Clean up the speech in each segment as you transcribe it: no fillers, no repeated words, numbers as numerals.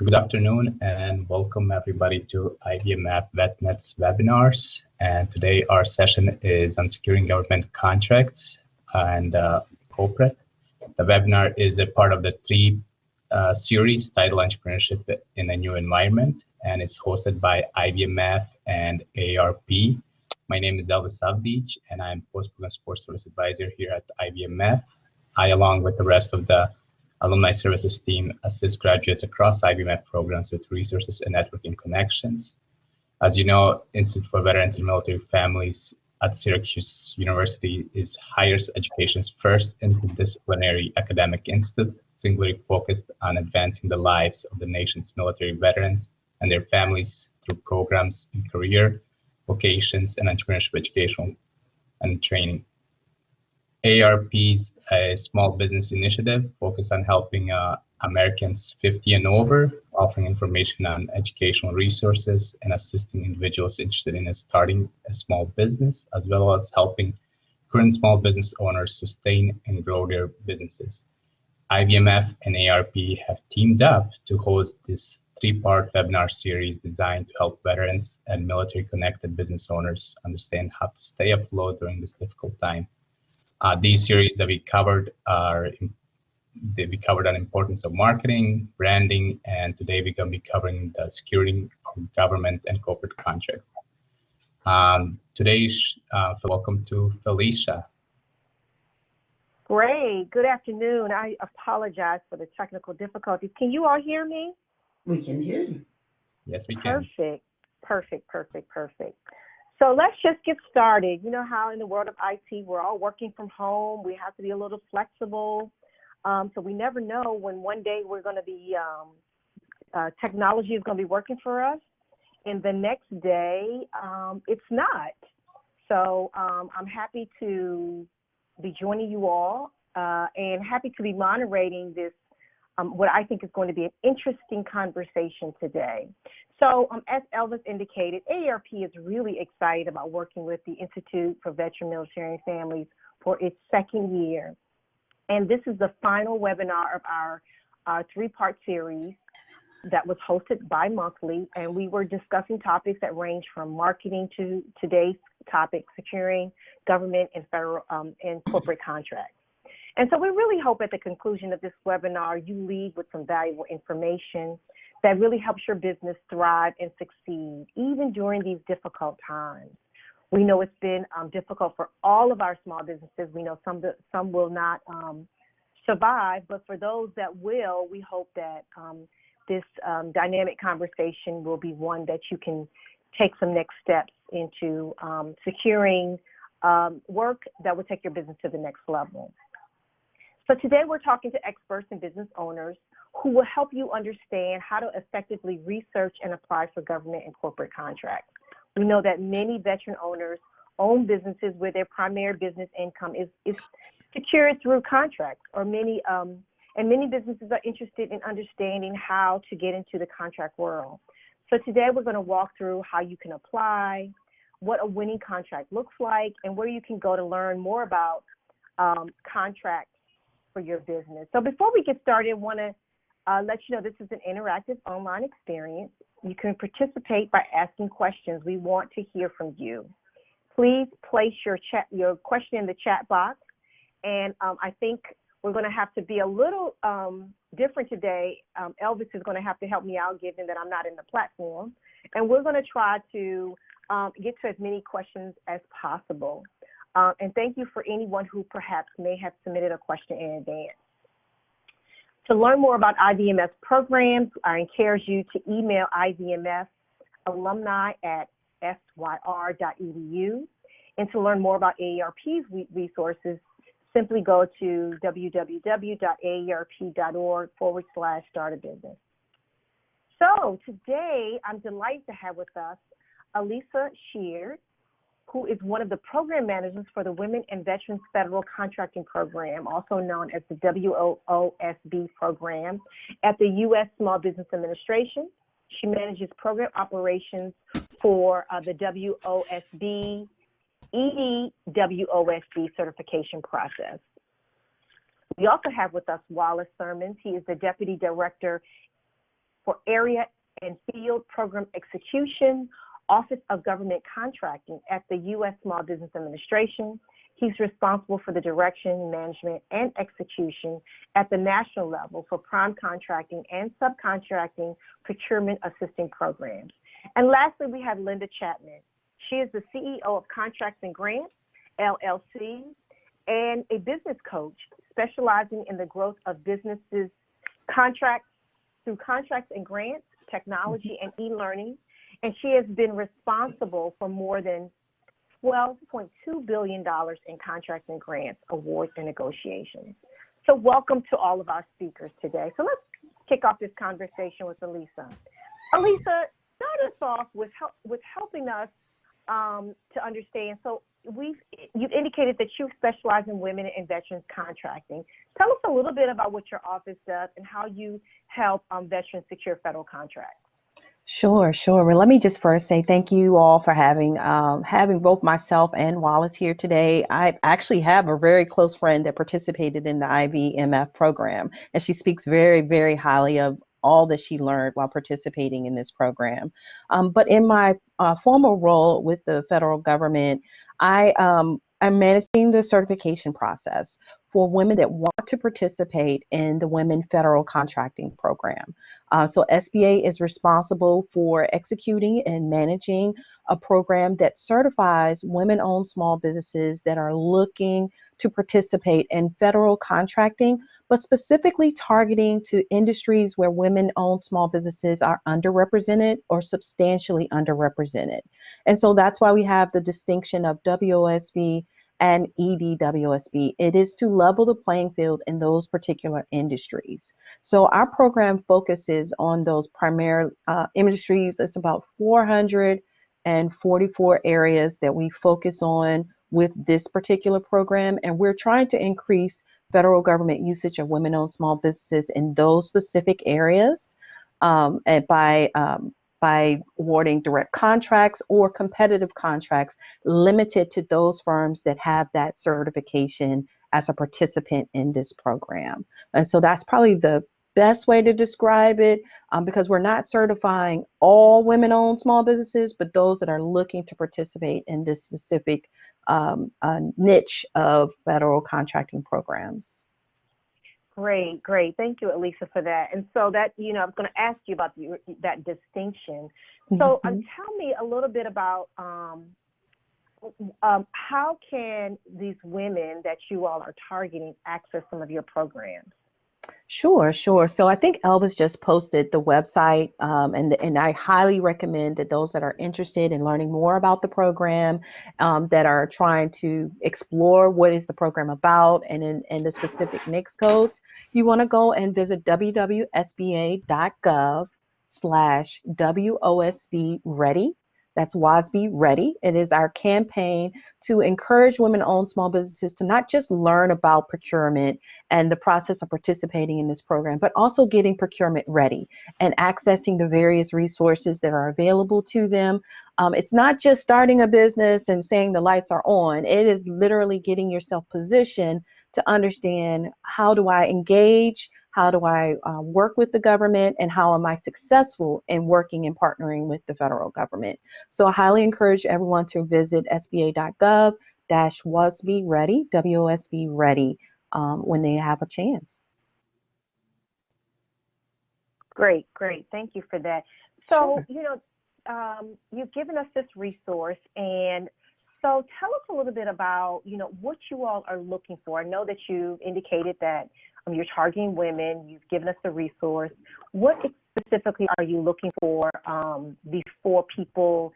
Good afternoon and welcome everybody to IVMF VetNet's webinars. And today our session is on securing government contracts and corporate. The webinar is a part of the three series titled Entrepreneurship in a New Environment, and it's hosted by IVMF and AARP. My name is Elvis Avdic, and I'm Post-Program Sports Service Advisor here at IVMF. I, along with the rest of the Alumni Services team, assist graduates across IVMF programs with resources and networking connections. As you know, Institute for Veterans and Military Families at Syracuse University is higher education's first interdisciplinary academic institute, singularly focused on advancing the lives of the nation's military veterans and their families through programs in career, vocations, and entrepreneurship education and training. AARP's a small business initiative focused on helping Americans 50 and over, offering information on educational resources and assisting individuals interested in starting a small business, as well as helping current small business owners sustain and grow their businesses. IVMF and AARP have teamed up to host this three-part webinar series designed to help veterans and military-connected business owners understand how to stay afloat during this difficult time. These series that we covered on importance of marketing, branding, and today we're going to be covering the securing of government and corporate contracts. Welcome to Felicia. Great. Good afternoon. I apologize for the technical difficulties. Can you all hear me? We can hear you. Yes, we can. Perfect. So let's just get started. You know how in the world of IT, we're all working from home. We have to be a little flexible. So we never know when one day we're going to be, technology is going to be working for us. And the next day, it's not. So I'm happy to be joining you all and happy to be moderating this, what I think is going to be an interesting conversation today. So as Elvis indicated, AARP is really excited about working with the Institute for Veteran Military and Families for its second year. And this is the final webinar of our three-part series that was hosted bi-monthly. And we were discussing topics that range from marketing to today's topic, securing government and federal and corporate contracts. And so we really hope at the conclusion of this webinar, you leave with some valuable information that really helps your business thrive and succeed, even during these difficult times. We know it's been difficult for all of our small businesses. We know some will not survive, but for those that will, we hope that this dynamic conversation will be one that you can take some next steps into securing work that will take your business to the next level. So today we're talking to experts and business owners who will help you understand how to effectively research and apply for government and corporate contracts. We know that many veteran owners own businesses where their primary business income is secured through contracts, or many businesses are interested in understanding how to get into the contract world. So today we're going to walk through how you can apply, what a winning contract looks like, and where you can go to learn more about contracts for your business. So before we get started, I want to let you know this is an interactive online experience. You can participate by asking questions. We want to hear from you. Please place your question in the chat box. And I think we're going to have to be a little different today. Elvis is going to have to help me out, given that I'm not in the platform. And we're going to try to get to as many questions as possible. And thank you for anyone who perhaps may have submitted a question in advance. To learn more about IVMF programs, I encourage you to email IVMF alumni at syr.edu. And to learn more about AARP's resources, simply go to www.aarp.org/start-a-business. So today, I'm delighted to have with us Elisa Sheard, who is one of the program managers for the Women and Veterans Federal Contracting Program, also known as the WOSB program at the U.S. Small Business Administration. She manages program operations for the WOSB, EDWOSB certification process. We also have with us Wallace Sermons. He is the Deputy Director for Area and Field Program Execution, Office of Government Contracting at the U.S. Small Business Administration. He's responsible for the direction, management, and execution at the national level for prime contracting and subcontracting procurement assisting programs. And lastly, we have Linda Chapman. She is the CEO of Contracts and Grants, LLC, and a business coach specializing in the growth of businesses' contracts through contracts and grants, technology, and e-learning. And she has been responsible for more than $12.2 billion in contracts and grants, awards, and negotiations. So welcome to all of our speakers today. So let's kick off this conversation with Elisa. Elisa, start us off with helping us to understand. So you've indicated that you specialize in women and veterans contracting. Tell us a little bit about what your office does and how you help veterans secure federal contracts. Sure. Well, let me just first say thank you all for having both myself and Wallace here today. I actually have a very close friend that participated in the IVMF program, and she speaks very, very highly of all that she learned while participating in this program. But in my formal role with the federal government, I'm managing the certification process for women that want to participate in the Women Federal Contracting Program. So SBA is responsible for executing and managing a program that certifies women-owned small businesses that are looking to participate in federal contracting, but specifically targeting to industries where women-owned small businesses are underrepresented or substantially underrepresented. And so that's why we have the distinction of WOSB and EDWSB. It is to level the playing field in those particular industries. So our program focuses on those primary industries. It's about 444 areas that we focus on with this particular program, and we're trying to increase federal government usage of women-owned small businesses in those specific areas and by awarding direct contracts or competitive contracts limited to those firms that have that certification as a participant in this program. And so that's probably the best way to describe it, because we're not certifying all women-owned small businesses, but those that are looking to participate in this specific niche of federal contracting programs. Great. Thank you, Elisa, for that. And so that, I was going to ask you about that distinction. So tell me a little bit about how can these women that you all are targeting access some of your programs? Sure. So I think Elvis just posted the website, and I highly recommend that those that are interested in learning more about the program, that are trying to explore what is the program about and in the specific NAICS codes, you want to go and visit www.sba.gov/WOSB Ready. That's WOSB Ready. It is our campaign to encourage women-owned small businesses to not just learn about procurement and the process of participating in this program, but also getting procurement ready and accessing the various resources that are available to them. It's not just starting a business and saying the lights are on. It is literally getting yourself positioned to understand, how do I engage? How do I work with the government, and how am I successful in working and partnering with the federal government? So I highly encourage everyone to visit sba.gov/WOSB Ready, WOSB Ready, when they have a chance. Great. Thank you for that. So, Sure. You've given us this resource, and so tell us a little bit about, what you all are looking for. I know that you indicated that you're targeting women. You've given us the resource. What specifically are you looking for before people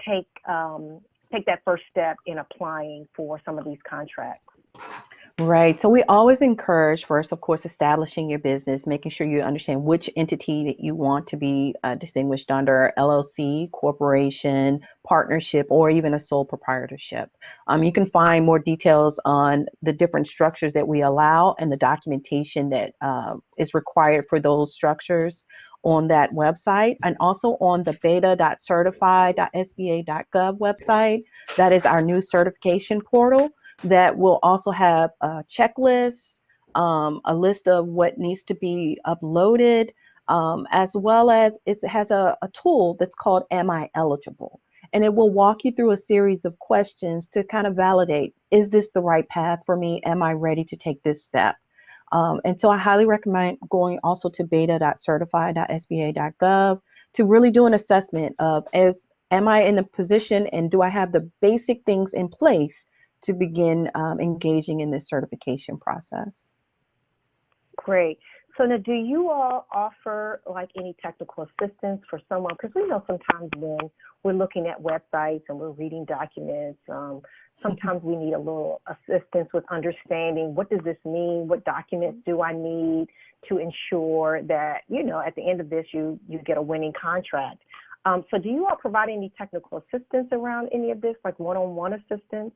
take that first step in applying for some of these contracts? Right. So we always encourage first, of course, establishing your business, making sure you understand which entity that you want to be distinguished under: LLC, corporation, partnership, or even a sole proprietorship. You can find more details on the different structures that we allow and the documentation that is required for those structures on that website, and also on the beta.certify.sba.gov website. That is our new certification portal that will also have checklists, a list of what needs to be uploaded, as well as it has a tool that's called Am I Eligible? And it will walk you through a series of questions to kind of validate, is this the right path for me? Am I ready to take this step? And so I highly recommend going also to beta.certify.sba.gov to really do an assessment of, am I in the position and do I have the basic things in place to begin engaging in this certification process? Great. So now, do you all offer like any technical assistance for someone? Because we know sometimes when we're looking at websites and we're reading documents, sometimes we need a little assistance with understanding, what does this mean? What documents do I need to ensure that, you know, at the end of this, you get a winning contract? So do you all provide any technical assistance around any of this, like one-on-one assistance?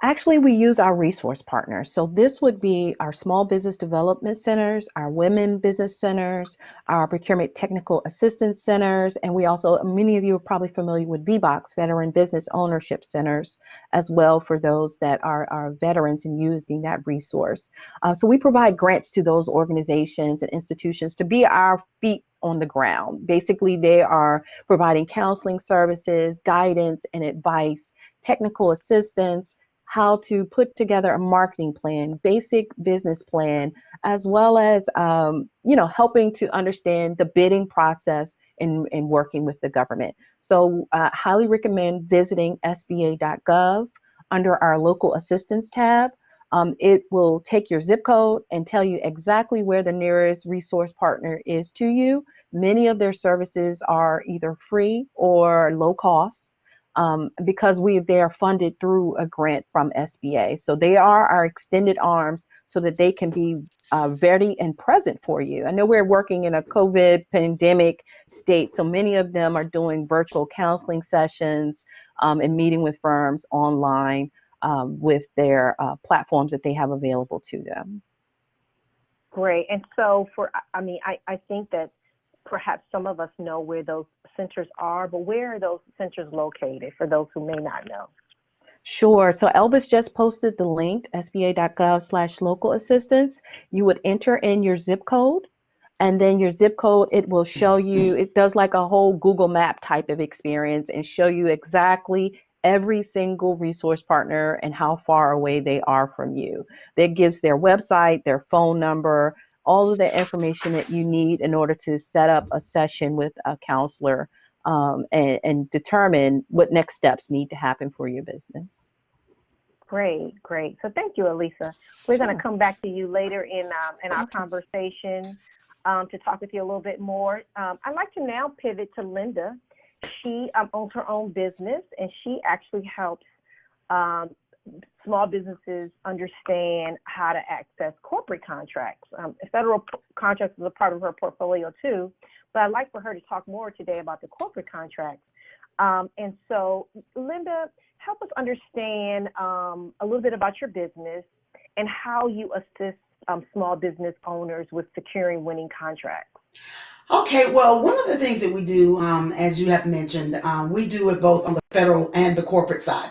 Actually, we use our resource partners. So this would be our small business development centers, our women business centers, our procurement technical assistance centers, and we also, many of you are probably familiar with VBOX, Veteran Business Ownership Centers, as well for those that are veterans and using that resource. So we provide grants to those organizations and institutions to be our feet on the ground. Basically, they are providing counseling services, guidance and advice, technical assistance, how to put together a marketing plan, basic business plan, as well as helping to understand the bidding process in working with the government. So highly recommend visiting sba.gov under our local assistance tab. It will take your zip code and tell you exactly where the nearest resource partner is to you. Many of their services are either free or low cost. Because they are funded through a grant from SBA. So they are our extended arms so that they can be ready and present for you. I know we're working in a COVID pandemic state, so many of them are doing virtual counseling sessions and meeting with firms online with their platforms that they have available to them. Great. And so I think that perhaps some of us know where those centers are, but where are those centers located for those who may not know? Sure. So Elvis just posted the link, sba.gov/local assistance. You would enter in your zip code, and then your zip code, it will show you, it does like a whole Google map type of experience and show you exactly every single resource partner and how far away they are from you. That gives their website, their phone number, all of the information that you need in order to set up a session with a counselor and determine what next steps need to happen for your business. Great. So thank you, Elisa. We're going to come back to you later in our conversation to talk with you a little bit more. I'd like to now pivot to Linda. She owns her own business, and she actually helps small businesses understand how to access corporate contracts. Federal contracts is a part of her portfolio too, but I'd like for her to talk more today about the corporate contracts. And so, Linda, help us understand a little bit about your business and how you assist small business owners with securing winning contracts. Okay, well, one of the things that we do, as you have mentioned, we do it both on the federal and the corporate side.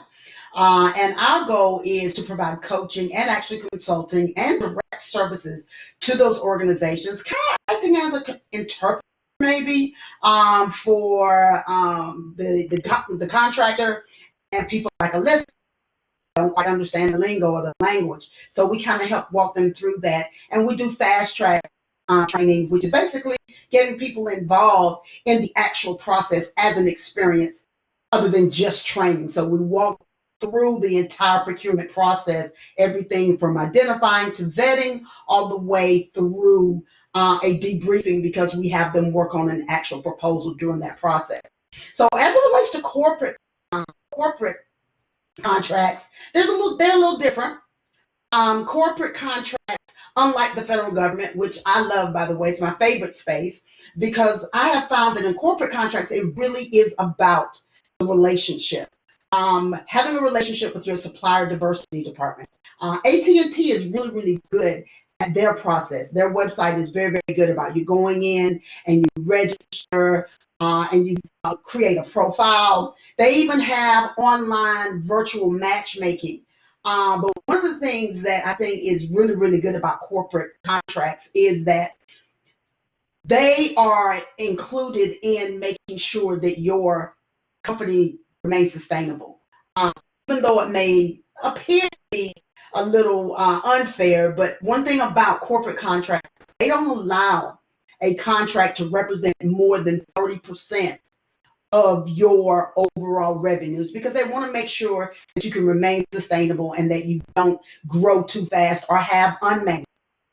And our goal is to provide coaching and actually consulting and direct services to those organizations, kind of acting as an interpreter maybe for the contractor and people like Alyssa don't quite understand the lingo or the language. So we kind of help walk them through that. And we do fast track training, which is basically getting people involved in the actual process as an experience other than just training. So we walk through the entire procurement process, everything from identifying to vetting all the way through a debriefing, because we have them work on an actual proposal during that process. So as it relates to corporate contracts, they're a little different. Corporate contracts, unlike the federal government, which I love, by the way, it's my favorite space, because I have found that in corporate contracts, it really is about the relationship. Having a relationship with your supplier diversity department. AT&T is really, really good at their process. Their website is very, very good about you going in and you register and you create a profile. They even have online virtual matchmaking. But one of the things that I think is really, really good about corporate contracts is that they are included in making sure that your company remains sustainable. Even though it may appear to be a little unfair, but one thing about corporate contracts, they don't allow a contract to represent more than 30% of your overall revenues because they want to make sure that you can remain sustainable and that you don't grow too fast or have unmanaged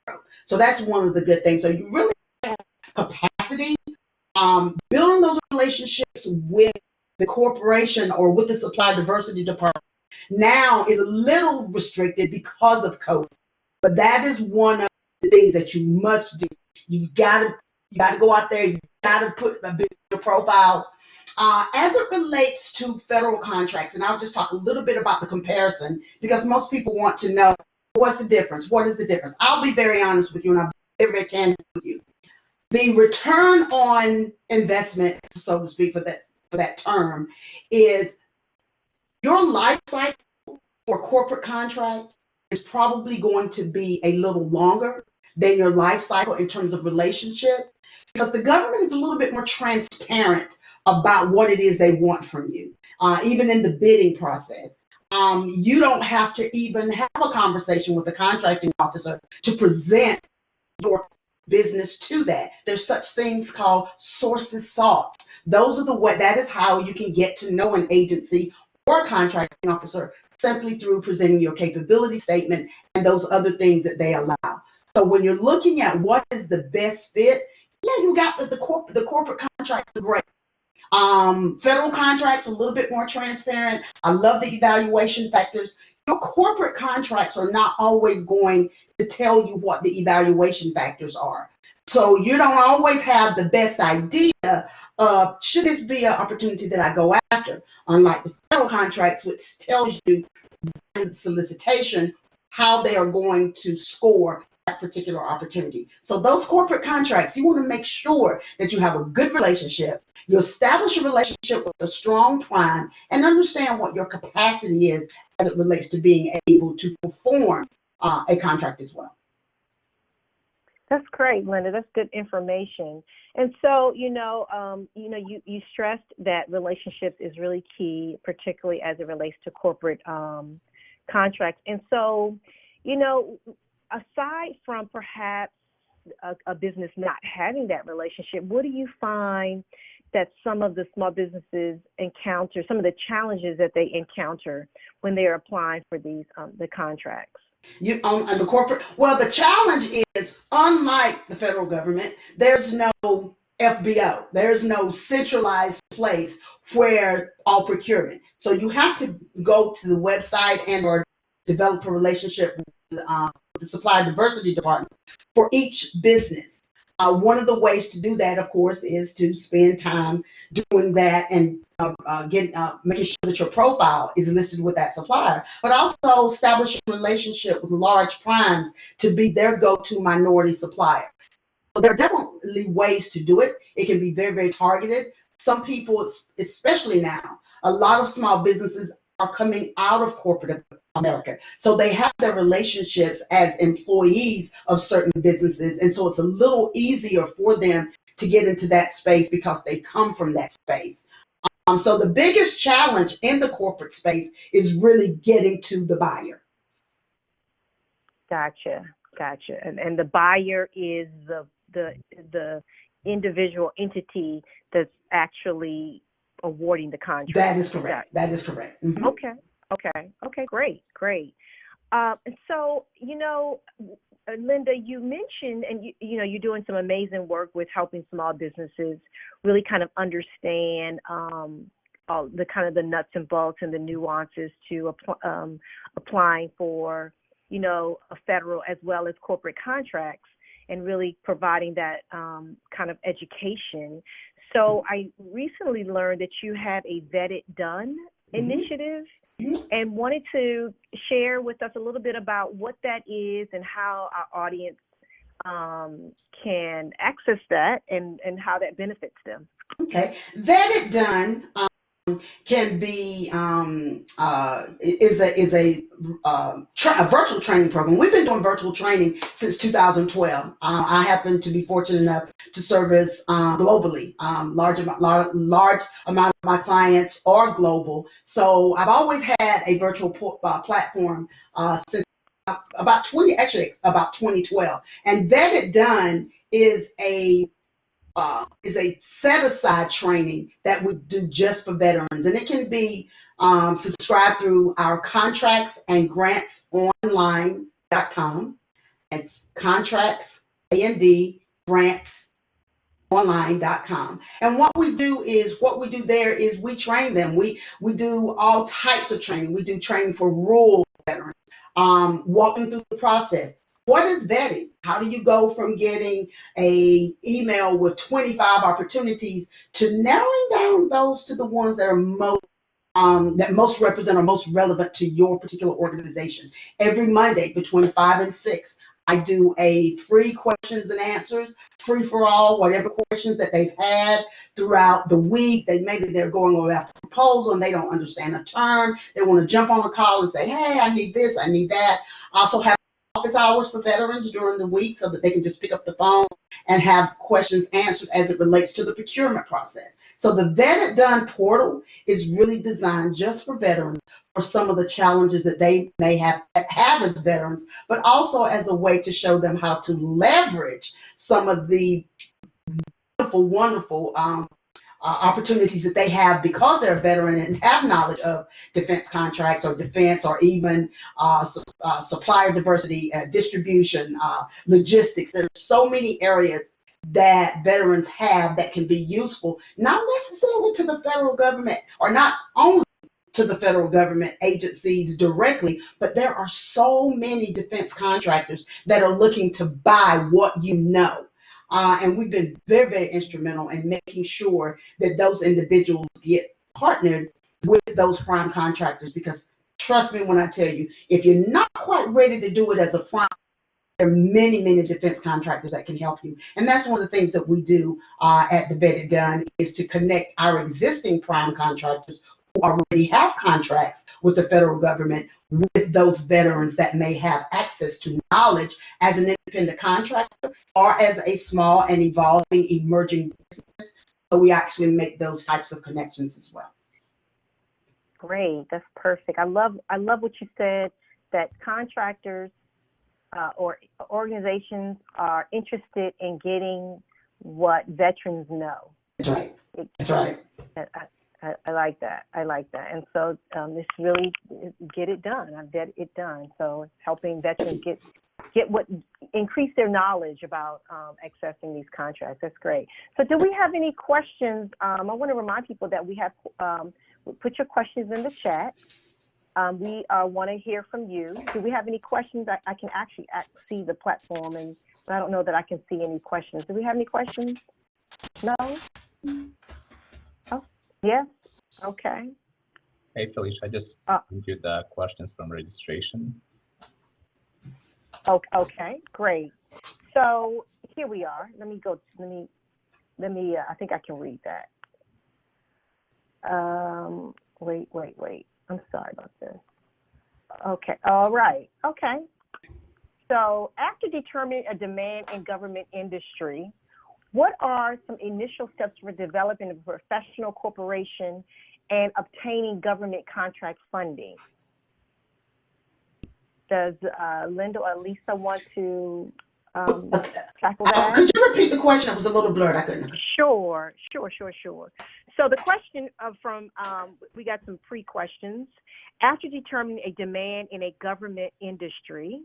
growth. So that's one of the good things. So you really have capacity. Building those relationships with the corporation or with the supply diversity department now is a little restricted because of COVID. But that is one of the things that you must do. You got to go out there. You got to put a bit of profiles. As it relates to federal contracts, and I'll just talk a little bit about the comparison because most people want to know what's the difference. What is the difference? I'll be very honest with you, and I'll be very, very candid with you. The return on investment, so to speak, for that term, is your life cycle for corporate contract is probably going to be a little longer than your life cycle in terms of relationship because the government is a little bit more transparent about what it is they want from you, even in the bidding process. You don't have to even have a conversation with the contracting officer to present your business to that. There's such things called sources sought. That is how you can get to know an agency or a contracting officer simply through presenting your capability statement and those other things that they allow. So when you're looking at what is the best fit, yeah, you got the corporate contracts are great. Federal contracts a little bit more transparent. I love the evaluation factors. Your corporate contracts are not always going to tell you what the evaluation factors are. So you don't always have the best idea of should this be an opportunity that I go after, unlike the federal contracts, which tells you in solicitation how they are going to score that particular opportunity. So those corporate contracts, you want to make sure that you have a good relationship. You establish a relationship with a strong prime and understand what your capacity is as it relates to being able to perform a contract as well. That's great, Linda. That's good information. And so, you stressed that relationships is really key, particularly as it relates to corporate contracts. And so, aside from perhaps a business not having that relationship, what do you find that some of the small businesses encounter, some of the challenges that they encounter when they are applying for these the contracts? On the corporate, well, the challenge is, unlike the federal government, there's no FBO. There's no centralized place where all procurement. So you have to go to the website and or develop a relationship with the supply diversity department for each business. One of the ways to do that, of course, is to spend time doing that and making sure that your profile is listed with that supplier, but also establishing a relationship with large primes to be their go-to minority supplier. So there are definitely ways to do it. It can be very, very targeted. Some people, especially now, a lot of small businesses are coming out of corporate America. So they have their relationships as employees of certain businesses. And so it's a little easier for them to get into that space because they come from that space. So the biggest challenge in the corporate space is really getting to the buyer. Gotcha. And the buyer is the individual entity that's actually awarding the contract. That is correct. That is correct. Mm-hmm. Okay. Great. And so, Linda, you mentioned, and you're doing some amazing work with helping small businesses really kind of understand all the kind of the nuts and bolts and the nuances to applying for, a federal as well as corporate contracts, and really providing that kind of education. So I recently learned that you have a Vet It Done initiative, and wanted to share with us a little bit about what that is and how our audience can access that and how that benefits them. Okay. Vet It Done can be is a virtual training program. We've been doing virtual training since 2012. I happen to be fortunate enough to service globally. Large amount of my clients are global, so I've always had a virtual platform since about 2012. And Vetted Done is a set-aside training that we do just for veterans, and it can be subscribed through our contracts and grants online.com. It's contracts and grants online.com. And what we do there is we train them. We do all types of training. We do training for rural veterans, walking through the process. What is vetting? How do you go from getting a email with 25 opportunities to narrowing down those to the ones that are most represent or most relevant to your particular organization? Every Monday between 5 and 6, I do a free questions and answers, free for all, whatever questions that they've had throughout the week. Maybe they're going over after a proposal and they don't understand a term. They want to jump on a call and say, hey, I need this, I need that. I also have office hours for veterans during the week so that they can just pick up the phone and have questions answered as it relates to the procurement process. So the Vetted Done portal is really designed just for veterans for some of the challenges that they may have as veterans, but also as a way to show them how to leverage some of the wonderful opportunities that they have because they're a veteran and have knowledge of defense contracts or defense or even supplier diversity, distribution, logistics. There's so many areas that veterans have that can be useful, not necessarily to the federal government or not only to the federal government agencies directly, but there are so many defense contractors that are looking to buy what you know. And we've been very, very instrumental in making sure that those individuals get partnered with those prime contractors, because trust me when I tell you, if you're not quite ready to do it as a prime, there are many, many defense contractors that can help you. And that's one of the things that we do at the Vetted Done is to connect our existing prime contractors who already have contracts with the federal government with those veterans that may have access to knowledge as an independent contractor or as a small and evolving emerging business. So we actually make those types of connections as well. Great, that's perfect. I love what you said, that contractors or organizations are interested in getting what veterans know. That's right. That's right. I like that. I like that. And so it's really get it done. I've get it done. So it's helping veterans increase their knowledge about accessing these contracts. That's great. So do we have any questions? I want to remind people that we have put your questions in the chat. We want to hear from you. Do we have any questions? I can actually see the platform, but I don't know that I can see any questions. Do we have any questions? No? Oh, yes. Okay. Hey, Felicia, I just sent you the questions from registration. Okay, great. So here we are. Let me, I think I can read that. Wait. I'm sorry about this. Okay, all right, okay. So after determining a demand in government industry, what are some initial steps for developing a professional corporation and obtaining government contract funding? Does Linda or Lisa want to tackle that? Could you repeat the question? It was a little blurred. I couldn't. Sure. So the question we got some pre-questions. After determining a demand in a government industry,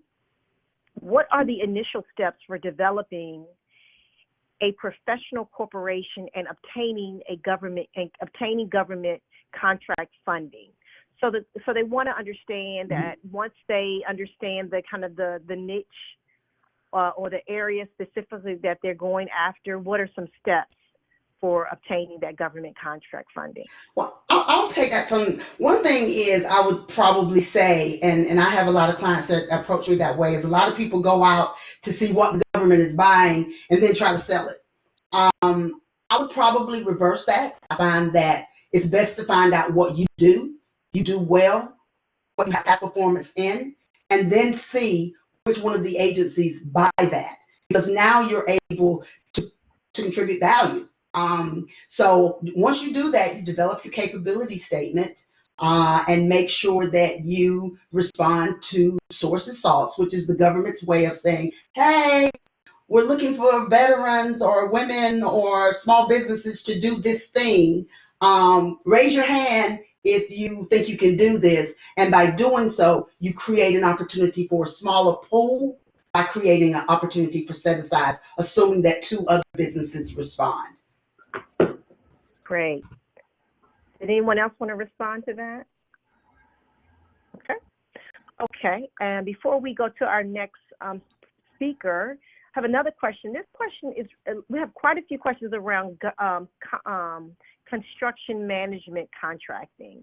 what are the initial steps for developing a professional corporation and obtaining government contract funding? So they want to understand that once they understand the kind of the niche or the area specifically that they're going after, what are some steps for obtaining that government contract funding? Well, I'll take that from, one thing is I would probably say, and I have a lot of clients that approach me that way, is a lot of people go out to see what the government is buying and then try to sell it. I would probably reverse that. I find that it's best to find out what you do well, what you have past performance in, and then see which one of the agencies buy that, because now you're able to contribute value. So once you do that, you develop your capability statement and make sure that you respond to source assaults, which is the government's way of saying, hey, we're looking for veterans or women or small businesses to do this thing. Raise your hand if you think you can do this. And by doing so, you create an opportunity for a smaller pool by creating an opportunity for set asides, assuming that 2 other businesses respond. Great. Did anyone else want to respond to that? Okay. Okay. And before we go to our next speaker, I have another question. This question is, we have quite a few questions around construction management contracting.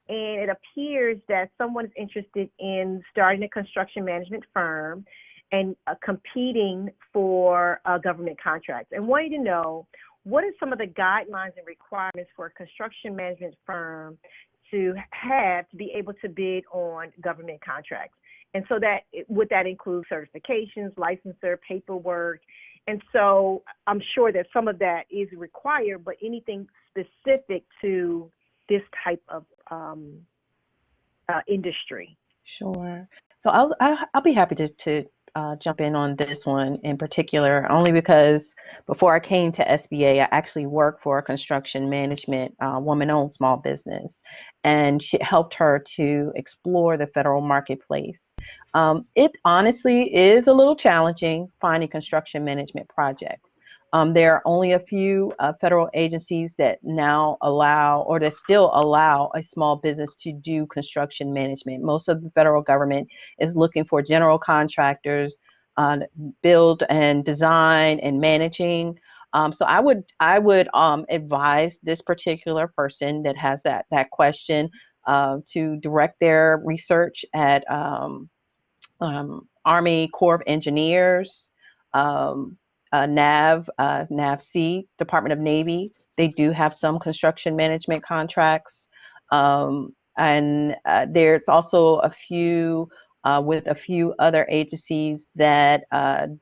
And it appears that someone's interested in starting a construction management firm and competing for government contracts, and wanting to know, what are some of the guidelines and requirements for a construction management firm to have to be able to bid on government contracts? And so that, would that include certifications, licensure, paperwork? And so I'm sure that some of that is required, but anything specific to this type of industry? Sure. So I'll be happy to jump in on this one in particular, only because before I came to SBA, I actually worked for a construction management woman-owned small business, and she helped her to explore the federal marketplace. It honestly is a little challenging finding construction management projects. There are only a few federal agencies that now allow, or that still allow, a small business to do construction management. Most of the federal government is looking for general contractors, build and design and managing. So I would advise this particular person that has that question to direct their research at Army Corps of Engineers, NAVC, Department of Navy. They do have some construction management contracts. And there's also a few with a few other agencies that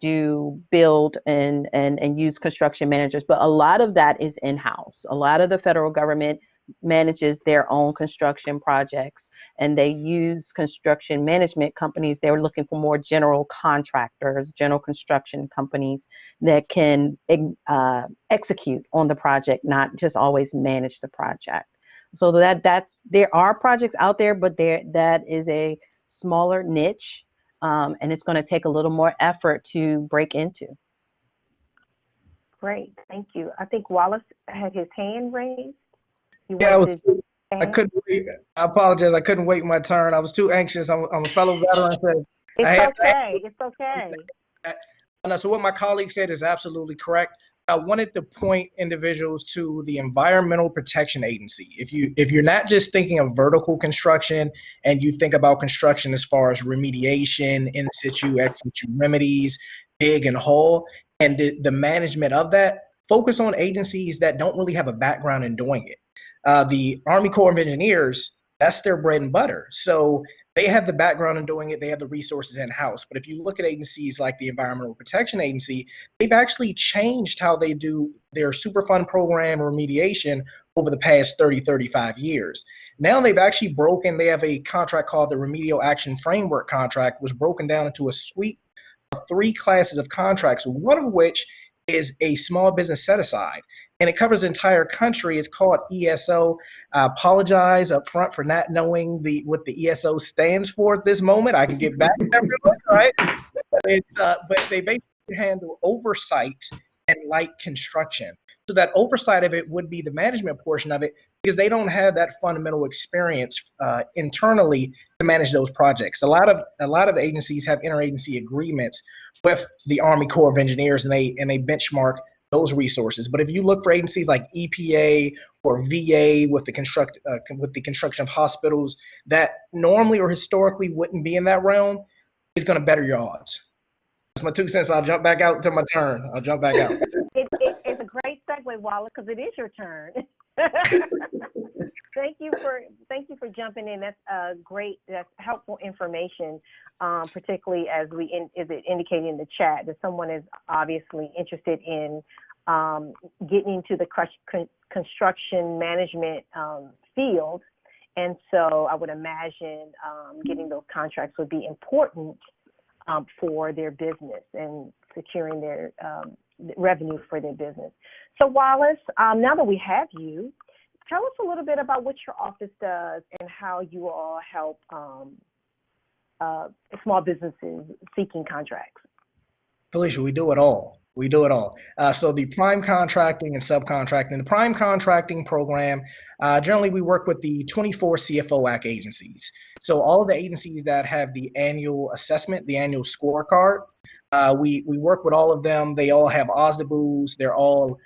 do build and use construction managers, but a lot of that is in-house. A lot of the federal government manages their own construction projects, and they use construction management companies. They were looking for more general contractors, general construction companies that can execute on the project, not just always manage the project. So there are projects out there, but that is a smaller niche, and it's going to take a little more effort to break into. Great, thank you. I think Wallace had his hand raised. Yeah, I couldn't wait. I apologize. I couldn't wait my turn. I was too anxious. I'm a fellow veteran. So It's okay. No, so what my colleague said is absolutely correct. I wanted to point individuals to the Environmental Protection Agency. If you're not just thinking of vertical construction and you think about construction as far as remediation, in situ, ex situ remedies, dig and haul, and the management of that, focus on agencies that don't really have a background in doing it. The Army Corps of Engineers, that's their bread and butter. So they have the background in doing it. They have the resources in-house. But if you look at agencies like the Environmental Protection Agency, they've actually changed how they do their Superfund program remediation over the past 30, 35 years. Now they've actually they have a contract called the Remedial Action Framework Contract, was broken down into a suite of 3 classes of contracts, one of which is a small business set-aside, and it covers the entire country. It's called ESO. I apologize up front for not knowing what the ESO stands for at this moment. I can get back to everyone, right? But they basically handle oversight and light construction. So that oversight of it would be the management portion of it, because they don't have that fundamental experience internally to manage those projects. A lot of agencies have interagency agreements with the Army Corps of Engineers, and they benchmark those resources. But if you look for agencies like EPA or VA with the construction of hospitals that normally or historically wouldn't be in that realm, it's going to better your odds. That's my 2 cents. I'll jump back out to my turn. I'll jump back out. It's a great segue, Wallace, because it is your turn. Thank you for jumping in. That's great. That's helpful information, particularly as is it indicated in the chat that someone is obviously interested in getting into the construction management field, and so I would imagine getting those contracts would be important for their business and securing their revenue for their business. So Wallace, now that we have you, tell us a little bit about what your office does and how you all help small businesses seeking contracts. Felicia, we do it all. We do it all. So the prime contracting and subcontracting, the prime contracting program, generally we work with the 24 CFO Act agencies. So all of the agencies that have the annual assessment, the annual scorecard, we work with all of them. They all have OSDBUs. They're all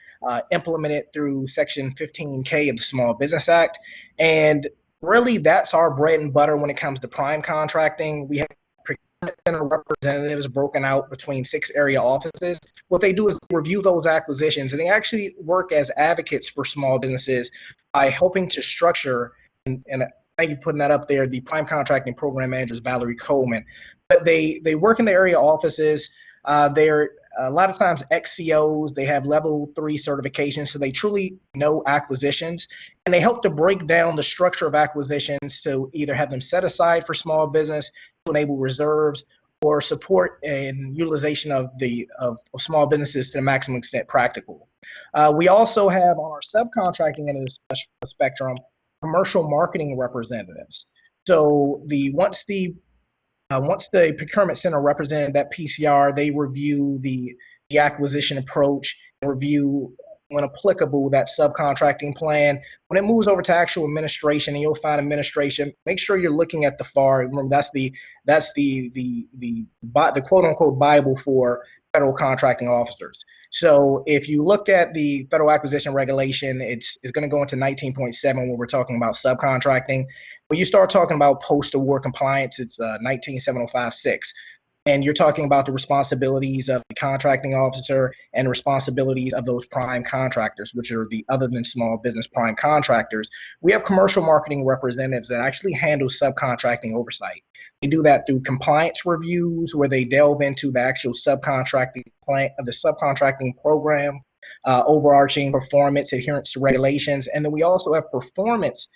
implemented through Section 15K of the Small Business Act. And really that's our bread and butter when it comes to prime contracting. We have procurement center representatives broken out between 6 area offices. What they do is review those acquisitions, and they actually work as advocates for small businesses by helping to structure, and thank you for putting that up there, the prime contracting program manager is Valerie Coleman. But they work in the area offices. They're a lot of times ex-COs. They have level 3 certifications, so they truly know acquisitions, and they help to break down the structure of acquisitions to either have them set aside for small business, to enable reserves, or support and utilization of small businesses to the maximum extent practical. We also have on our subcontracting end of the spectrum commercial marketing representatives. So once the procurement center represented that PCR, they review the acquisition approach, review, when applicable, that subcontracting plan. When it moves over to actual administration, and you'll find administration, make sure you're looking at the FAR. Remember, that's the quote unquote Bible for federal contracting officers. So if you look at the federal acquisition regulation, it's going to go into 19.7 when we're talking about subcontracting. When you start talking about post-award compliance, it's 19.705.6. And you're talking about the responsibilities of the contracting officer and responsibilities of those prime contractors, which are the other than small business prime contractors. We have commercial marketing representatives that actually handle subcontracting oversight. They do that through compliance reviews, where they delve into the actual subcontracting plan of the subcontracting program, overarching performance, adherence to regulations. And then we also have performance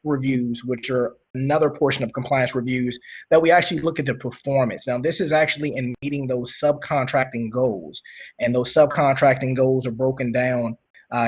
reviews, which are another portion of compliance reviews, that we actually look at the performance. Now, this is actually in meeting those subcontracting goals, and those subcontracting goals are broken down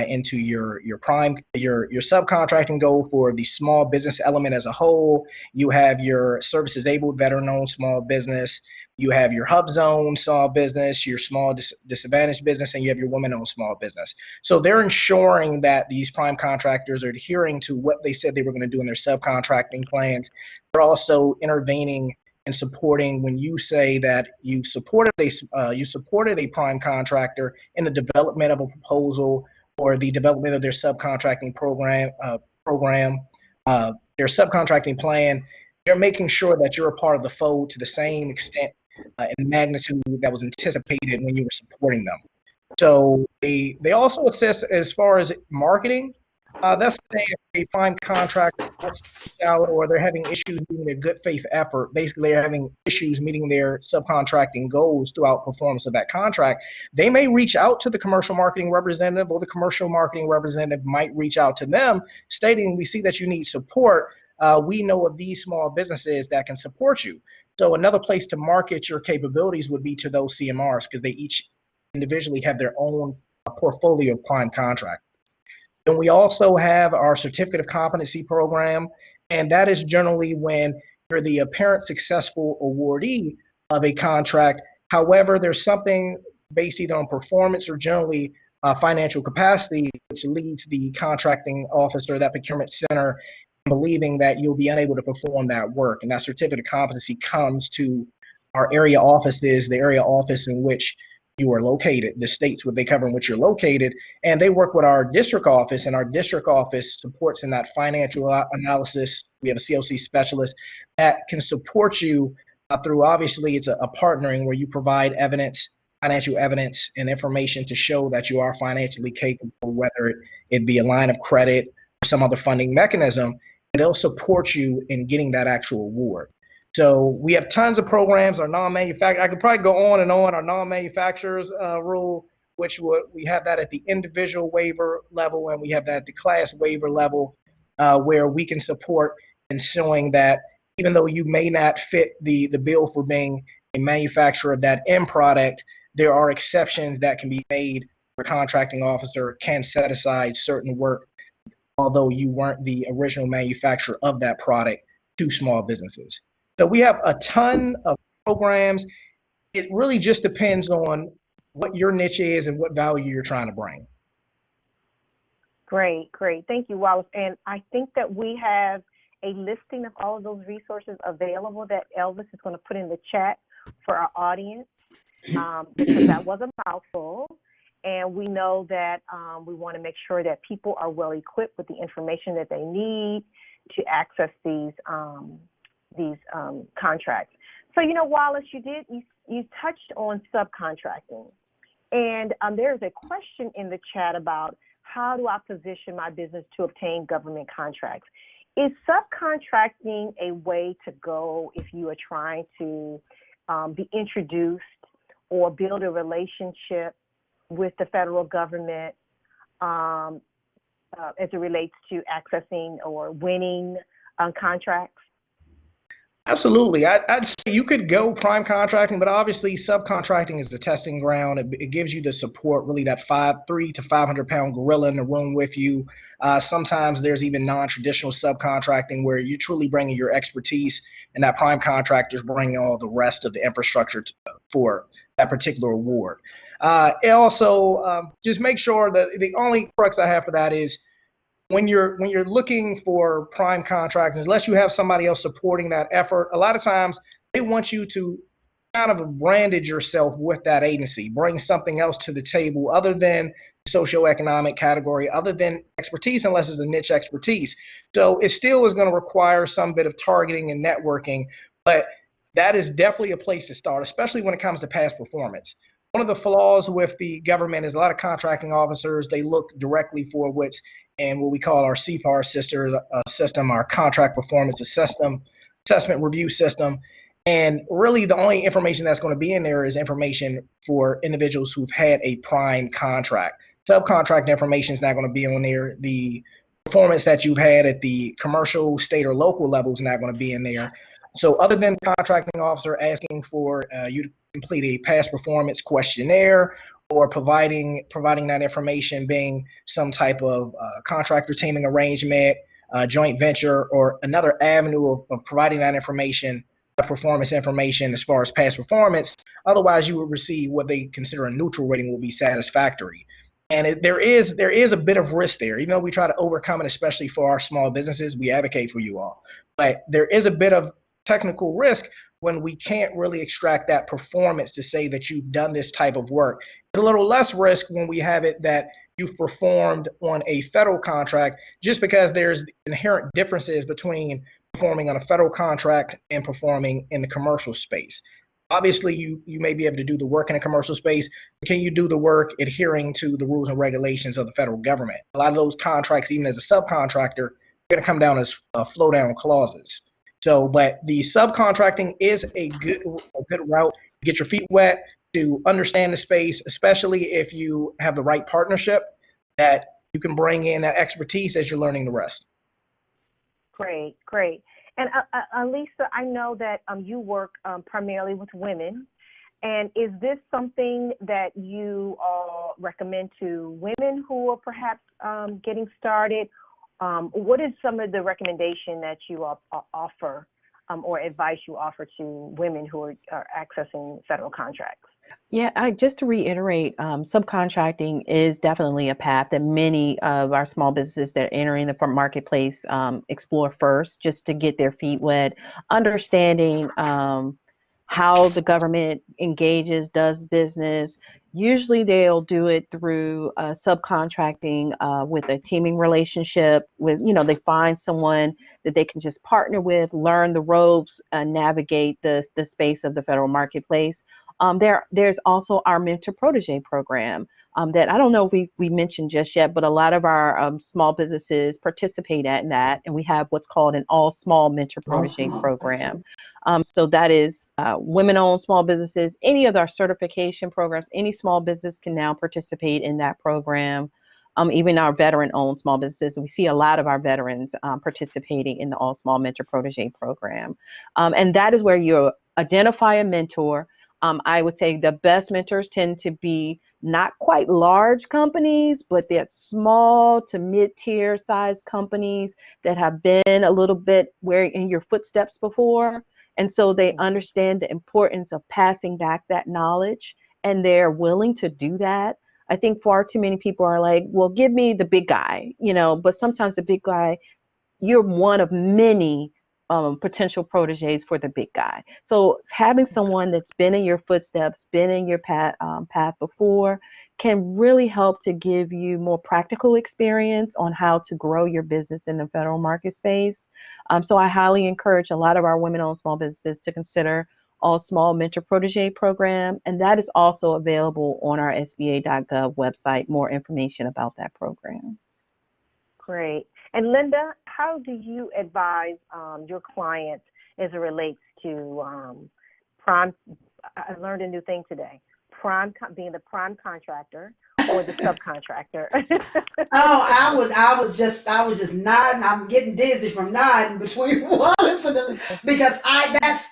into your subcontracting goal for the small business element as a whole. You have your service disabled veteran-owned small business. You have your hub zone small business, your small disadvantaged business, and you have your women-owned small business. So they're ensuring that these prime contractors are adhering to what they said they were going to do in their subcontracting plans. They're also intervening and supporting when you say that you supported a prime contractor in the development of a proposal or the development of their subcontracting program, their subcontracting plan. They're making sure that you're a part of the fold to the same extent and magnitude that was anticipated when you were supporting them. So they also assist as far as marketing. That's if a prime contractor wants to reach out, or they're having issues meeting their good faith effort. Basically, they're having issues meeting their subcontracting goals throughout performance of that contract. They may reach out to the commercial marketing representative, or the commercial marketing representative might reach out to them stating, we see that you need support. We know of these small businesses that can support you. So another place to market your capabilities would be to those CMRs, because they each individually have their own portfolio of prime contracts. And we also have our certificate of competency program, and that is generally when you're the apparent successful awardee of a contract. However, there's something based either on performance or generally financial capacity, which leads the contracting officer, that procurement center, believing that you'll be unable to perform that work. And that certificate of competency comes to our area offices, the area office in which you are located, the states what they cover in which you're located, and they work with our district office, and our district office supports in that financial analysis. We have a COC specialist that can support you through, obviously, it's a partnering where you provide evidence financial evidence and information to show that you are financially capable, whether it be a line of credit or some other funding mechanism, and they'll support you in getting that actual award. So we have tons of programs. Our non-manufacturer, I could probably go on and on. Our non-manufacturers rule, which we have that at the individual waiver level, and we have that at the class waiver level, where we can support in showing that even though you may not fit the bill for being a manufacturer of that end product, there are exceptions that can be made where a contracting officer can set aside certain work, although you weren't the original manufacturer of that product, to small businesses. So we have a ton of programs. It really just depends on what your niche is and what value you're trying to bring. Great, great. Thank you, Wallace. And I think that we have a listing of all of those resources available that Elvis is going to put in the chat for our audience, because that was a mouthful. And we know that we want to make sure that people are well equipped with the information that they need to access these contracts. So, Wallace, you touched on subcontracting, and there's a question in the chat about how do I position my business to obtain government contracts? Is subcontracting a way to go if you are trying to be introduced or build a relationship with the federal government as it relates to accessing or winning contracts? Absolutely. I'd say you could go prime contracting, but obviously subcontracting is the testing ground. It gives you the support, really that 300 to 500 pound gorilla in the room with you. Sometimes there's even non-traditional subcontracting where you're truly bringing your expertise, and that prime contractor's bringing all the rest of the infrastructure for that particular award. It also just make sure that the only crux I have for that is when you're looking for prime contractors, unless you have somebody else supporting that effort, a lot of times they want you to kind of branded yourself with that agency, bring something else to the table other than socioeconomic category, other than expertise, unless it's a niche expertise. So it still is going to require some bit of targeting and networking, but that is definitely a place to start, especially when it comes to past performance. One of the flaws with the government is a lot of contracting officers, they look directly for what's in what we call our CPAR system, our contract performance assessment review system. And really the only information that's going to be in there is information for individuals who've had a prime contract. Subcontract information is not going to be on there. The performance that you've had at the commercial, state, or local level is not going to be in there. So other than the contracting officer asking for you to complete a past performance questionnaire or providing that information being some type of contractor teaming arrangement, joint venture, or another avenue of providing that information, performance information as far as past performance, otherwise you would receive what they consider a neutral rating will be satisfactory. And there is a bit of risk there. Even though we try to overcome it, especially for our small businesses, we advocate for you all. But there is a bit of technical risk when we can't really extract that performance to say that you've done this type of work. It's a little less risk when we have it that you've performed on a federal contract, just because there's inherent differences between performing on a federal contract and performing in the commercial space. Obviously, you may be able to do the work in a commercial space, but can you do the work adhering to the rules and regulations of the federal government? A lot of those contracts, even as a subcontractor, are going to come down as flow down clauses. So, but the subcontracting is a good route to get your feet wet, to understand the space, especially if you have the right partnership that you can bring in that expertise as you're learning the rest. Great, great. And Lisa, I know that you work primarily with women. And is this something that you recommend to women who are perhaps getting started? What is some of the recommendation that you offer or advice you offer to women who are accessing federal contracts? Yeah, just to reiterate, subcontracting is definitely a path that many of our small businesses that are entering the marketplace explore first, just to get their feet wet, understanding how the government engages, does business. Usually they'll do it through subcontracting with a teaming relationship with, they find someone that they can just partner with, learn the ropes, navigate the space of the federal marketplace. There's also our mentor protege program that I don't know if we mentioned just yet, but a lot of our small businesses participate in that, and we have what's called an all small mentor protege program. So that is women-owned small businesses. Any of our certification programs, any small business can now participate in that program. Even our veteran-owned small businesses, we see a lot of our veterans participating in the all small mentor protege program, and that is where you identify a mentor. I would say the best mentors tend to be not quite large companies, but they're small to mid-tier size companies that have been a little bit where in your footsteps before. And so they understand the importance of passing back that knowledge, and they're willing to do that. I think far too many people are like, well, give me the big guy, but sometimes the big guy, you're one of many potential proteges for the big guy. So having someone that's been in your footsteps, been in your path before, can really help to give you more practical experience on how to grow your business in the federal market space. So I highly encourage a lot of our women-owned small businesses to consider all small mentor protege program, and that is also available on our SBA.gov website. More information about that program. Great. And Linda, how do you advise your clients as it relates to prime? I learned a new thing today. Being the prime contractor or the subcontractor. I was just nodding. I'm getting dizzy from nodding between Wallace and because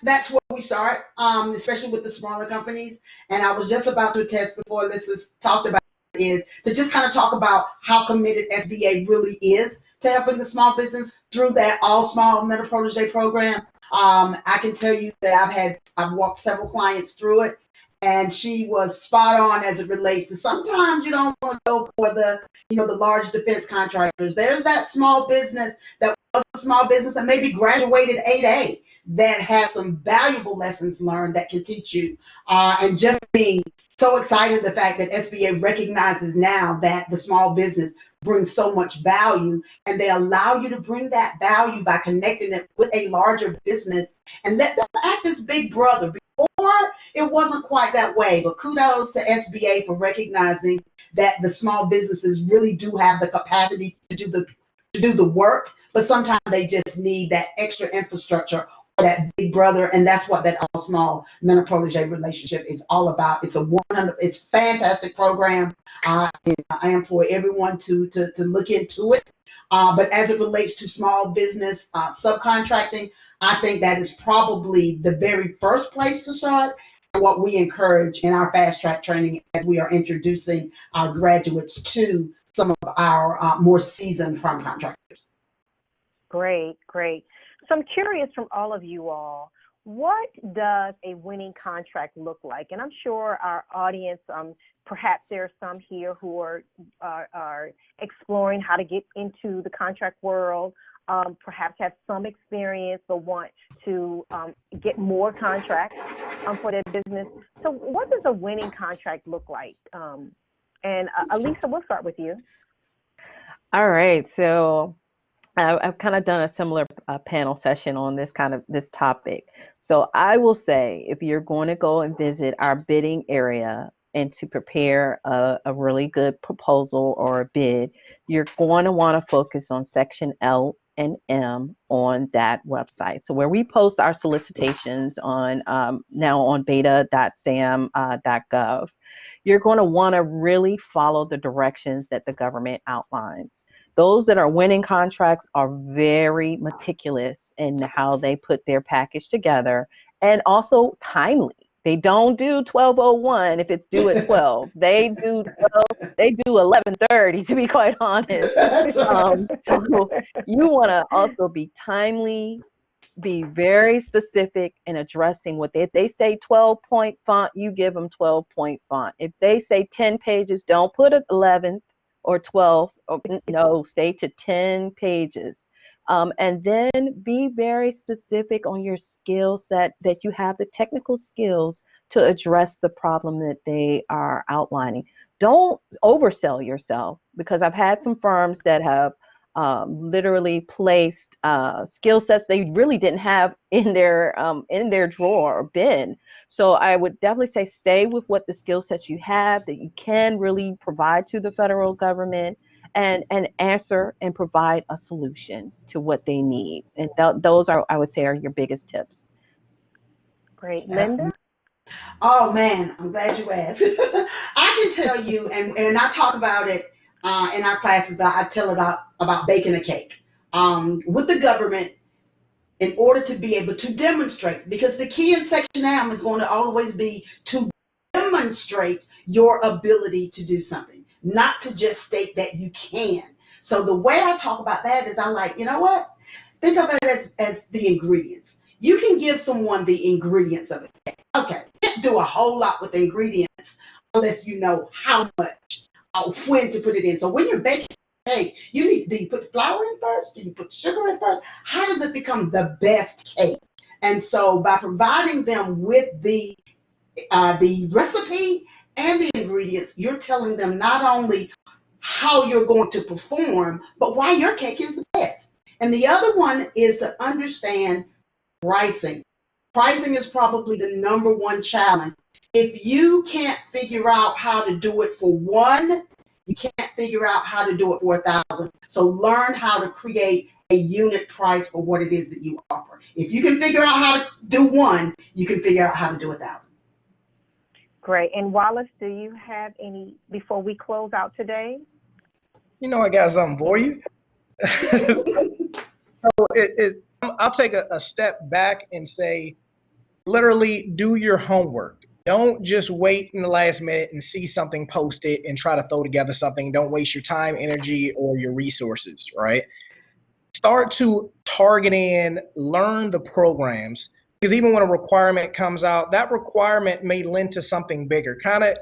that's where we start, especially with the smaller companies. And I was just about to attest before Alyssa's talked about is to just kind of talk about how committed SBA really is to helping the small business through that all small mentor protege program. I can tell you that I've walked several clients through it, and she was spot on as it relates to sometimes you don't want to go for the large defense contractors. There's that small business that was a small business and maybe graduated 8A that has some valuable lessons learned that can teach you. And just being so excited the fact that SBA recognizes now that the small business brings so much value, and they allow you to bring that value by connecting it with a larger business and let them act as big brother. Before, it wasn't quite that way, but kudos to SBA for recognizing that the small businesses really do have the capacity to do the work, but sometimes they just need that extra infrastructure or that big brother, and that's what that all small mentor protege relationship is all about. It's it's a fantastic program. I implore everyone to look into it. But as it relates to small business subcontracting, I think that is probably the very first place to start, and what we encourage in our fast track training as we are introducing our graduates to some of our more seasoned prime contractors. Great. So I'm curious from all of you all, what does a winning contract look like? And I'm sure our audience, perhaps there are some here who are exploring how to get into the contract world, perhaps have some experience but want to get more contracts for their business. So what does a winning contract look like? And Alisa, we'll start with you. All right, so I've kind of done a similar panel session on this topic. So I will say, if you're going to go and visit our bidding area and to prepare a really good proposal or a bid, you're going to want to focus on section L and M on that website. So where we post our solicitations on now on beta.sam.gov, you're going to want to really follow the directions that the government outlines. Those that are winning contracts are very meticulous in how they put their package together, and also timely. They don't do 12:01 if it's due at 12. They do 11:30, to be quite honest. So you want to also be timely, be very specific in addressing what if they say 12-point font, you give them 12-point font. If they say 10 pages, don't put it 11th or 12th. No, stay to 10 pages. And then be very specific on your skill set, that you have the technical skills to address the problem that they are outlining. Don't oversell yourself, because I've had some firms that have literally placed skill sets they really didn't have in their drawer or bin. So I would definitely say stay with what the skill sets you have that you can really provide to the federal government, and answer and provide a solution to what they need. And those are, I would say, are your biggest tips. Great. Linda? Oh man, I'm glad you asked. I can tell you, and I talk about it in our classes. I tell about baking a cake with the government in order to be able to demonstrate. Because the key in Section M is going to always be to demonstrate your ability to do something, not to just state that you can. So the way I talk about that is I'm like, you know what? Think of it as the ingredients. You can give someone the ingredients of it. Okay, can't do a whole lot with the ingredients unless you know how much or when to put it in. So when you're baking cake, do you put the flour in first? Do you put the sugar in first? How does it become the best cake? And so by providing them with the recipe and the ingredients, you're telling them not only how you're going to perform, but why your cake is the best. And the other one is to understand pricing. Pricing is probably the number one challenge. If you can't figure out how to do it for one, you can't figure out how to do it for 1,000. So learn how to create a unit price for what it is that you offer. If you can figure out how to do one, you can figure out how to do 1,000. Great. And Wallace, do you have any, before we close out today? You know, I got something for you. So I'll take a step back and say, literally do your homework. Don't just wait in the last minute and see something posted and try to throw together something. Don't waste your time, energy, or your resources, right? Start to target in, learn the programs, because even when a requirement comes out, that requirement may lend to something bigger. Kind of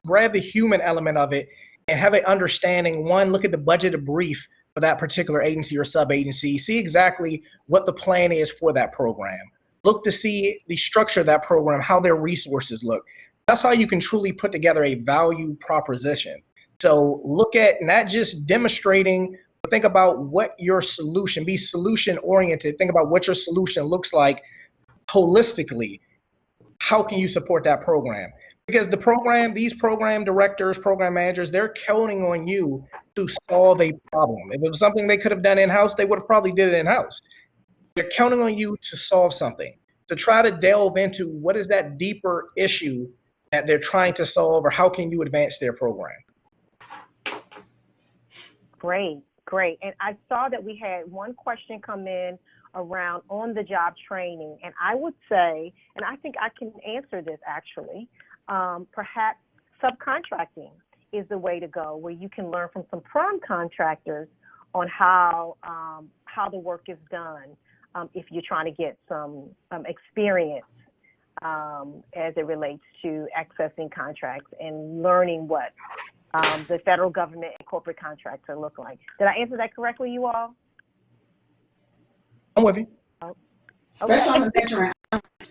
grab the human element of it and have an understanding. One, look at the budget of brief for that particular agency or sub-agency. See exactly what the plan is for that program. Look to see the structure of that program, how their resources look. That's how you can truly put together a value proposition. So look at not just demonstrating, but think about what your solution, be solution oriented. Think about what your solution looks like holistically. How can you support that program? Because these program directors, program managers, they're counting on you to solve a problem. If it was something they could have done in-house, they would have probably did it in-house. They're counting on you to solve something, to try to delve into what is that deeper issue that they're trying to solve, or how can you advance their program? Great, great. And I saw that we had one question come in around on-the-job training. And I would say, and I think I can answer this actually, perhaps subcontracting is the way to go, where you can learn from some prime contractors on how the work is done. If you're trying to get some experience as it relates to accessing contracts and learning what the federal government and corporate contracts are looking like. Did I answer that correctly, you all? I'm with you. Oh. Especially on the mentoring.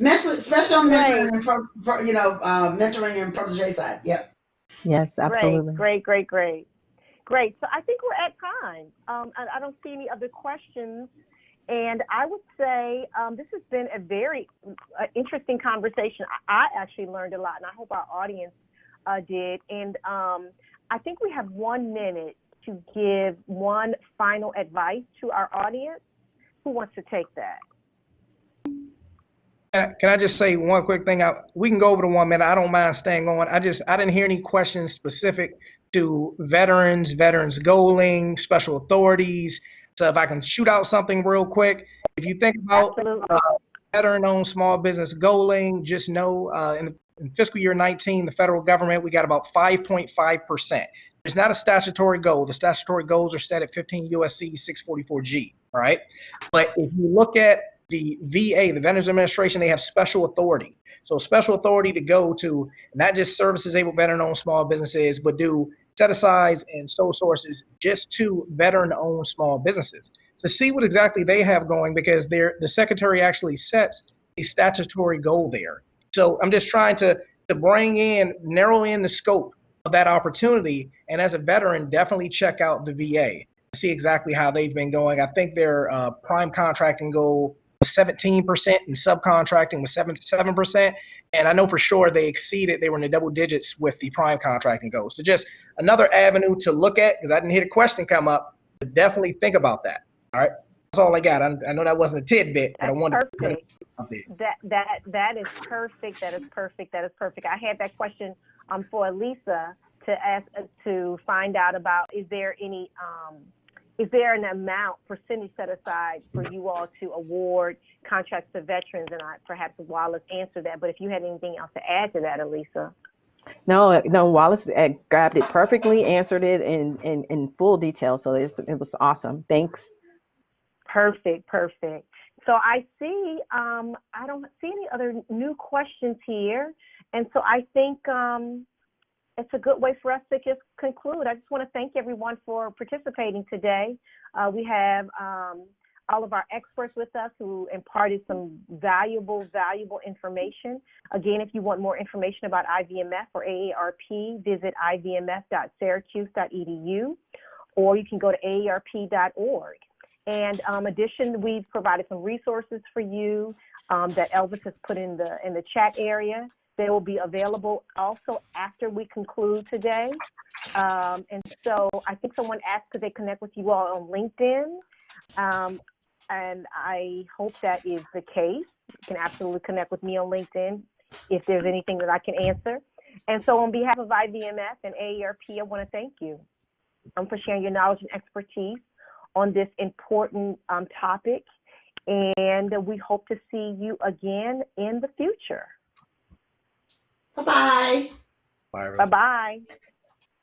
Especially on mentoring, Right. and mentoring and protege side. Yep. Yes, absolutely. Great. So I think we're at time. I don't see any other questions. And I would say this has been a very interesting conversation. I actually learned a lot, and I hope our audience did. And I think we have 1 minute to give one final advice to our audience. Who wants to take that? Can I just say one quick thing? We can go over to 1 minute. I don't mind staying on. I didn't hear any questions specific to veterans goaling, special authorities. So if I can shoot out something real quick, if you think about veteran-owned small business goaling, just know in fiscal year 19, the federal government, we got about 5.5%. It's not a statutory goal. The statutory goals are set at 15 USC 644G, all right? But if you look at the VA, the Veterans Administration, they have special authority. So special authority to go to not just service disabled veteran-owned small businesses, but do set-asides and sole sources just to veteran-owned small businesses to see what exactly they have going, because the secretary actually sets a statutory goal there. So I'm just trying to narrow in the scope of that opportunity. And as a veteran, definitely check out the VA. see exactly how they've been going. I think their prime contracting goal was 17% and subcontracting was 7%. And I know for sure they exceeded, they were in the double digits with the prime contracting goal. So just another avenue to look at, because I didn't hear the question come up, but definitely think about that. All right. That's all I got. I know that wasn't a tidbit, but I wanted to put it out there. That is perfect. That is perfect. That is perfect. I had that question for Elisa to ask to find out about is there an amount percentage set aside for you all to award contracts to veterans, and perhaps Wallace answered that, but if you had anything else to add to that, Elisa. No, Wallace grabbed it perfectly, answered it in full detail, so it was awesome. Thanks. Perfect. So I see I don't see any other new questions here, and so I think it's a good way for us to just conclude. I just want to thank everyone for participating today. We have all of our experts with us who imparted some valuable information. Again, if you want more information about IVMF or AARP, visit ivmf.syracuse.edu, or you can go to aarp.org. And addition, we've provided some resources for you that Elvis has put in the chat area. They will be available also after we conclude today. And so I think someone asked, could they connect with you all on LinkedIn? And I hope that is the case. You can absolutely connect with me on LinkedIn if there's anything that I can answer. And so on behalf of IVMF and AARP, I want to thank you for sharing your knowledge and expertise on this important topic. And we hope to see you again in the future. Bye-bye. Bye. Bye-bye.